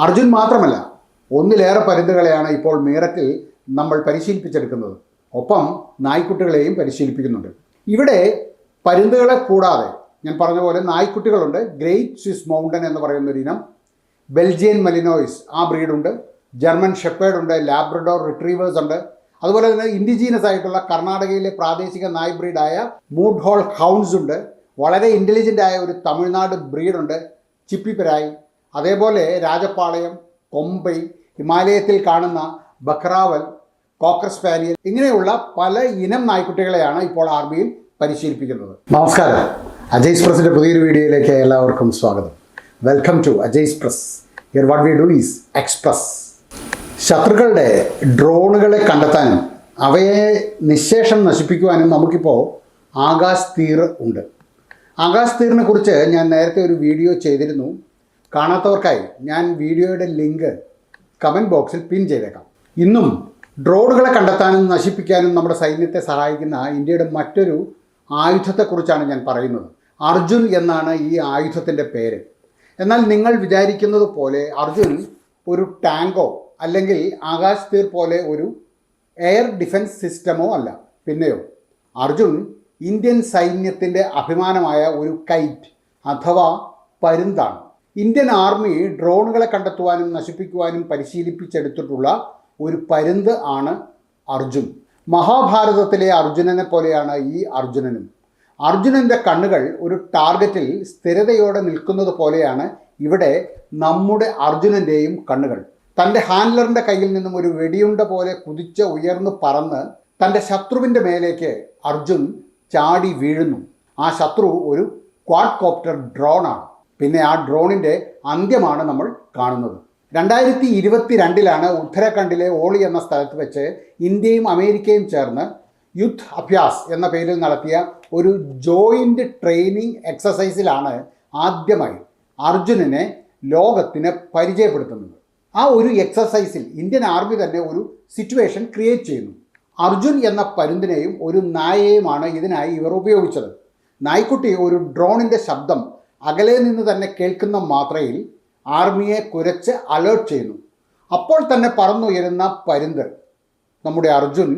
അർജുൻ മാത്രമല്ല, ഒന്നിലേറെ പരുന്തുകളെയാണ് ഇപ്പോൾ മീററ്റിൽ നമ്മൾ പരിശീലിപ്പിച്ചെടുക്കുന്നത്. ഒപ്പം നായ്ക്കുട്ടികളെയും പരിശീലിപ്പിക്കുന്നുണ്ട്. ഇവിടെ പരുന്തുകളെ കൂടാതെ ഞാൻ പറഞ്ഞ പോലെ നായ്ക്കുട്ടികളുണ്ട്. ഗ്രേറ്റ് സ്വിസ് മൗണ്ടൻ എന്ന് പറയുന്ന ഒരു ഇനം, ബെൽജിയൻ മലിനോയിസ് ആ ബ്രീഡുണ്ട്, ജർമ്മൻ ഷെപ്പേർഡ് ഉണ്ട്, ലാബ്രഡോർ റിട്രീവേഴ്സ് ഉണ്ട്. അതുപോലെ തന്നെ ഇൻഡിജീനസ് ആയിട്ടുള്ള കർണാടകയിലെ പ്രാദേശിക നായ് ബ്രീഡായ മൂഡ് ഹോൾ ഹൗൺസ് ഉണ്ട്. വളരെ ഇൻ്റലിജൻ്റ് ആയ ഒരു തമിഴ്നാട് ബ്രീഡുണ്ട്, ചിപ്പിപ്പെരായി. അതേപോലെ രാജപാളയം, കൊമ്പൈ, ഹിമാലയത്തിൽ കാണുന്ന ബക്രാവൽ, കോക്കർ സ്പാനിയൽ, ഇങ്ങനെയുള്ള പല ഇനം നായ്ക്കുട്ടികളെയാണ് ഇപ്പോൾ ആർമിയിൽ പരിശീലിപ്പിക്കുന്നത്. നമസ്കാരം, അജയ്സ് പ്രസിൻ്റെ പുതിയൊരു വീഡിയോയിലേക്ക് എല്ലാവർക്കും സ്വാഗതം. Welcome to Ajay's press. Here what we do is express. ശത്രുക്കളുടെ ഡ്രോണുകളെ കണ്ടെത്താനും അവയെ നിശേഷം നശിപ്പിക്കുവാനും നമുക്കിപ്പോൾ ആകാശ് തീർ ഉണ്ട്. ആകാശ് തീറിനെ കുറിച്ച് ഞാൻ നേരത്തെ ഒരു വീഡിയോ ചെയ്തിരുന്നു. കാണാത്തവർക്കായി ഞാൻ വീഡിയോയുടെ ലിങ്ക് കമൻറ്റ് ബോക്സിൽ പിൻ ചെയ്തേക്കാം. ഇന്നും ഡ്രോണുകളെ കണ്ടെത്താനും നശിപ്പിക്കാനും നമ്മുടെ സൈന്യത്തെ സഹായിക്കുന്ന ഇന്ത്യയുടെ മറ്റൊരു ആയുധത്തെക്കുറിച്ചാണ് ഞാൻ പറയുന്നത്. അർജുൻ എന്നാണ് ഈ ആയുധത്തിൻ്റെ പേര്. എന്നാൽ നിങ്ങൾ വിചാരിക്കുന്നത് പോലെ അർജുൻ ഒരു ടാങ്കോ അല്ലെങ്കിൽ ആകാശ് തീർ പോലെ ഒരു എയർ ഡിഫൻസ് സിസ്റ്റമോ അല്ല. പിന്നെയോ, അർജുൻ ഇന്ത്യൻ സൈന്യത്തിൻ്റെ അഭിമാനമായ ഒരു കൈറ്റ് അഥവാ പരുന്താണ്. ഇന്ത്യൻ ആർമി ഡ്രോണുകളെ കണ്ടെത്തുവാനും നശിപ്പിക്കുവാനും പരിശീലിപ്പിച്ചെടുത്തിട്ടുള്ള ഒരു പരുന്ത് ആണ് അർജുൻ. മഹാഭാരതത്തിലെ അർജുനനെ പോലെയാണ് ഈ അർജുനനും. അർജുനൻ്റെ കണ്ണുകൾ ഒരു ടാർഗറ്റിൽ സ്ഥിരതയോടെ നിൽക്കുന്നത് പോലെയാണ് ഇവിടെ നമ്മുടെ അർജുനൻ്റെയും കണ്ണുകൾ. തൻ്റെ ഹാൻഡ്ലറിൻ്റെ കയ്യിൽ നിന്നും ഒരു വെടിയുണ്ട പോലെ കുതിച്ച് ഉയർന്നു പറന്ന് തൻ്റെ ശത്രുവിൻ്റെ മേലേക്ക് അർജുൻ ചാടി വീഴുന്നു. ആ ശത്രു ഒരു ക്വാഡ് കോപ്റ്റർ ഡ്രോണാണ്. പിന്നെ ആ ഡ്രോണിൻ്റെ അന്ത്യമാണ് നമ്മൾ കാണുന്നത്. 2022 ഉത്തരാഖണ്ഡിലെ ഓളി എന്ന സ്ഥലത്ത് വെച്ച് ഇന്ത്യയും അമേരിക്കയും ചേർന്ന് യുദ്ധ് അഭ്യാസ് എന്ന പേരിൽ നടത്തിയ ഒരു ജോയിൻ്റ് ട്രെയിനിങ് എക്സസൈസിലാണ് ആദ്യമായി അർജുനനെ ലോകത്തിന് പരിചയപ്പെടുത്തുന്നത്. ആ ഒരു എക്സസൈസിൽ ഇന്ത്യൻ ആർമി തന്നെ ഒരു സിറ്റുവേഷൻ ക്രിയേറ്റ് ചെയ്യുന്നു. അർജുൻ എന്ന പരുന്തിനെയും ഒരു നായയെയുമാണ് ഇതിനായി ഇവർ ഉപയോഗിച്ചത്. നായ്ക്കുട്ടി ഒരു ഡ്രോണിൻ്റെ ശബ്ദം അകലെ നിന്ന് തന്നെ കേൾക്കുന്ന മാത്രയിൽ ആർമിയെ കുരച്ച് അലേർട്ട് ചെയ്യുന്നു. അപ്പോൾ തന്നെ പറന്നുയരുന്ന പരുന്ത് നമ്മുടെ അർജുൻ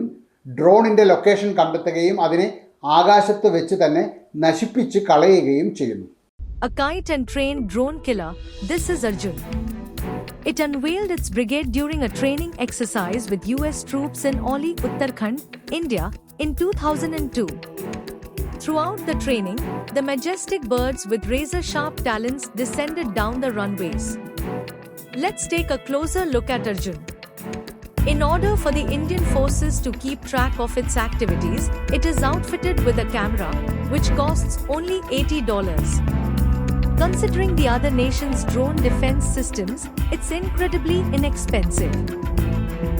ഡ്രോണിൻ്റെ ലൊക്കേഷൻ കണ്ടെത്തുകയും അതിനെ ആകാശത്ത് വെച്ച് തന്നെ നശിപ്പിച്ച് കളയുകയും ചെയ്യുന്നു. A kite and trained drone killer, this is Arjun. It unveiled its brigade during a training exercise with US troops in Oli, Uttarakhand, India in 2002. Throughout the training, the majestic birds with razor-sharp talons descended down the runways. Let's take a closer look at Arjun. In order for the Indian forces to keep track of its activities, it is outfitted with a camera, which costs only $80. Considering the other nations' drone defense systems, it's incredibly inexpensive.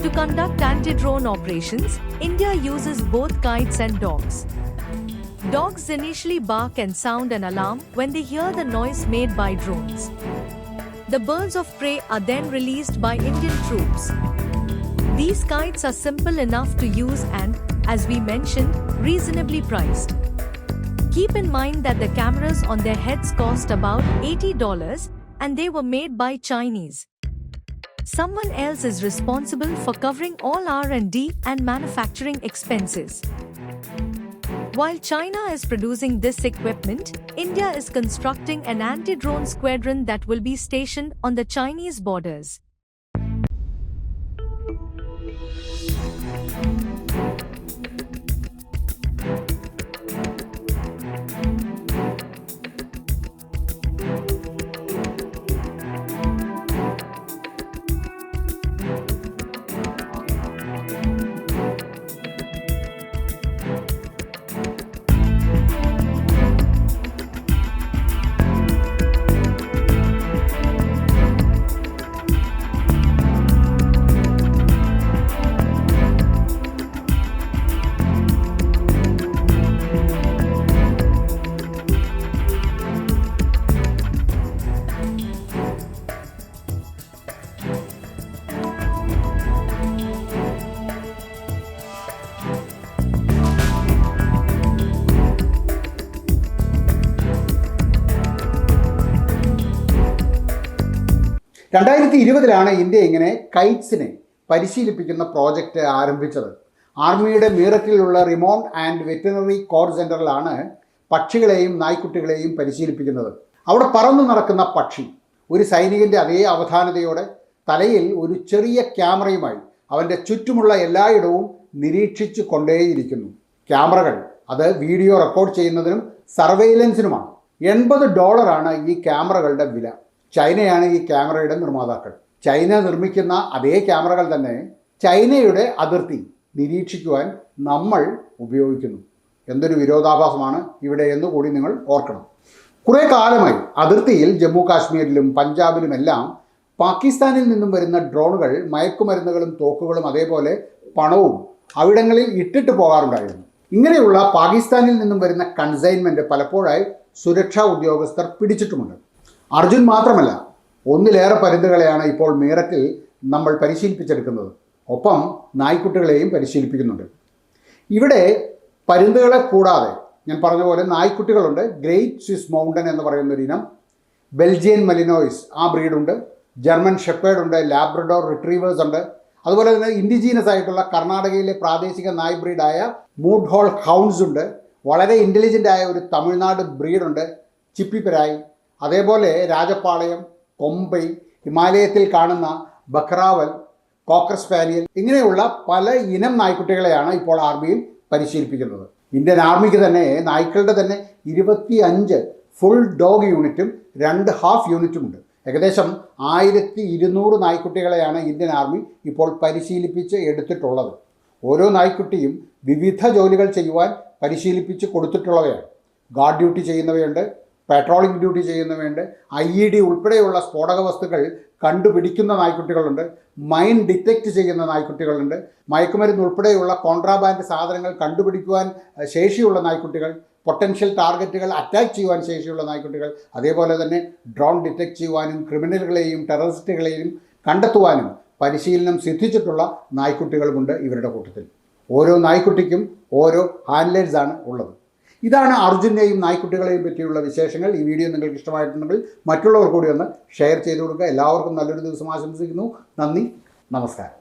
To conduct anti-drone operations, India uses both kites and dogs. Dogs initially bark and sound an alarm when they hear the noise made by drones. The birds of prey are then released by Indian troops. These kites are simple enough to use and, as we mentioned, reasonably priced. Keep in mind that the cameras on their heads cost about $80 and they were made by Chinese. Someone else is responsible for covering all R&D and manufacturing expenses. While China is producing this equipment, India is constructing an anti-drone squadron that will be stationed on the Chinese borders. 2020 India ഇങ്ങനെ കൈറ്റ്സിനെ പരിശീലിപ്പിക്കുന്ന project ആരംഭിച്ചത്. ആർമിയുടെ മീററ്റിലുള്ള remote and veterinary core സെൻ്ററിലാണ് പക്ഷികളെയും നായ്ക്കുട്ടികളെയും പരിശീലിപ്പിക്കുന്നത്. അവിടെ പറന്നു നടക്കുന്ന പക്ഷി ഒരു സൈനികൻ്റെ അതേ അവധാനതയോടെ തലയിൽ ഒരു ചെറിയ ക്യാമറയുമായി അവൻ്റെ ചുറ്റുമുള്ള എല്ലായിടവും നിരീക്ഷിച്ചു കൊണ്ടേയിരിക്കുന്നു. ക്യാമറകൾ അത് വീഡിയോ റെക്കോർഡ് ചെയ്യുന്നതിനും സർവെയിലൻസിനുമാണ്. $80 ഈ ക്യാമറകളുടെ വില. ചൈനയാണ് ഈ ക്യാമറയുടെ നിർമ്മാതാക്കൾ. ചൈന നിർമ്മിക്കുന്ന അതേ ക്യാമറകൾ തന്നെ ചൈനയുടെ അതിർത്തി നിരീക്ഷിക്കുവാൻ നമ്മൾ ഉപയോഗിക്കുന്നു. എന്തൊരു വിരോധാഭാസമാണ് ഇവിടെ എന്ന് കൂടി നിങ്ങൾ ഓർക്കണം. കുറേ കാലമായി അതിർത്തിയിൽ ജമ്മു കാശ്മീരിലും പഞ്ചാബിലുമെല്ലാം പാകിസ്ഥാനിൽ നിന്നും വരുന്ന ഡ്രോണുകൾ മയക്കുമരുന്നുകളും തോക്കുകളും അതേപോലെ പണവും അവിടങ്ങളിൽ ഇട്ടിട്ട് പോകാറുണ്ടായിരുന്നു. ഇങ്ങനെയുള്ള പാകിസ്ഥാനിൽ നിന്നും വരുന്ന കൺസൈൻമെൻറ്റ് പലപ്പോഴായി സുരക്ഷാ ഉദ്യോഗസ്ഥർ പിടിച്ചിട്ടുമുണ്ട്. അർജുൻ മാത്രമല്ല, ഒന്നിലേറെ പരുന്തുകളെയാണ് ഇപ്പോൾ മീററ്റിൽ നമ്മൾ പരിശീലിപ്പിച്ചെടുക്കുന്നത്. ഒപ്പം നായ്ക്കുട്ടികളെയും പരിശീലിപ്പിക്കുന്നുണ്ട്. ഇവിടെ പരുന്തുകളെ കൂടാതെ ഞാൻ പറഞ്ഞ പോലെ നായ്ക്കുട്ടികളുണ്ട്. ഗ്രേറ്റ് സ്വിസ് മൗണ്ടൻ എന്ന് പറയുന്ന ഒരു ഇനം, ബെൽജിയൻ മലിനോയിസ് ആ ബ്രീഡുണ്ട്, ജർമ്മൻ ഷെപ്പേർഡ് ഉണ്ട്, ലാബ്രഡോർ റിട്രീവേഴ്സ് ഉണ്ട്. അതുപോലെ തന്നെ ഇൻഡിജീനസ് ആയിട്ടുള്ള കർണാടകയിലെ പ്രാദേശിക നായ് ബ്രീഡായ മൂഡ് ഹോൾ ഹൗൺസ് ഉണ്ട്. വളരെ ഇൻ്റലിജൻ്റ് ആയ ഒരു തമിഴ്നാട് ബ്രീഡുണ്ട്, ചിപ്പിപ്പെരായി. അതേപോലെ രാജപാളയം, കൊമ്പൈ, ഹിമാലയത്തിൽ കാണുന്ന ബക്രാവൽ, കോക്കർ സ്പാനിയൽ ഇങ്ങനെയുള്ള പല ഇനം നായ്ക്കുട്ടികളെയാണ് ഇപ്പോൾ ആർമിയിൽ പരിശീലിപ്പിക്കുന്നത്. ഇന്ത്യൻ ആർമിക്ക് തന്നെ നായ്ക്കളുടെ തന്നെ 25 ഫുൾ ഡോഗ് യൂണിറ്റും 2 ഹാഫ് യൂണിറ്റും ഉണ്ട്. ഏകദേശം 1200 നായ്ക്കുട്ടികളെയാണ് ഇന്ത്യൻ ആർമി ഇപ്പോൾ പരിശീലിപ്പിച്ച് എടുത്തിട്ടുള്ളത്. ഓരോ നായ്ക്കുട്ടിയും വിവിധ ജോലികൾ ചെയ്യുവാൻ പരിശീലിപ്പിച്ച് കൊടുത്തിട്ടുള്ളവയാണ്. ഗാർഡ് ഡ്യൂട്ടി ചെയ്യുന്നവയുണ്ട്, പെട്രോളിംഗ് ഡ്യൂട്ടി ചെയ്യുന്നവയുണ്ട്, IED ഉൾപ്പെടെയുള്ള സ്ഫോടക വസ്തുക്കൾ കണ്ടുപിടിക്കുന്ന നായ്ക്കുട്ടികളുണ്ട്, മൈൻ ഡിറ്റക്റ്റ് ചെയ്യുന്ന നായ്ക്കുട്ടികളുണ്ട്, മയക്കുമരുന്ന് ഉൾപ്പെടെയുള്ള കോൺട്രാബാൻഡ് സാധനങ്ങൾ കണ്ടുപിടിക്കുവാൻ ശേഷിയുള്ള നായ്ക്കുട്ടികൾ, പൊട്ടൻഷ്യൽ ടാർഗറ്റുകൾ അറ്റാക്ക് ചെയ്യുവാൻ ശേഷിയുള്ള നായ്ക്കുട്ടികൾ, അതേപോലെ തന്നെ ഡ്രോൺ ഡിറ്റക്റ്റ് ചെയ്യുവാനും ക്രിമിനലുകളെയും ടെററിസ്റ്റുകളെയും കണ്ടെത്തുവാനും പരിശീലനം സിദ്ധിച്ചിട്ടുള്ള നായ്ക്കുട്ടികളുമുണ്ട് ഇവരുടെ കൂട്ടത്തിൽ. ഓരോ നായ്ക്കുട്ടിക്കും ഓരോ ഹാൻഡ്ലേഴ്സാണ് ഉള്ളത്. ഇതാണ് അർജുനെയും നായ്ക്കുട്ടികളെയും പറ്റിയുള്ള വിശേഷങ്ങൾ. ഈ വീഡിയോ നിങ്ങൾക്ക് ഇഷ്ടമായിട്ടുണ്ടെങ്കിൽ മറ്റുള്ളവർ കൂടി ഒന്ന് ഷെയർ ചെയ്ത് കൊടുക്കുക. എല്ലാവർക്കും നല്ലൊരു ദിവസം ആശംസിക്കുന്നു. നന്ദി, നമസ്കാരം.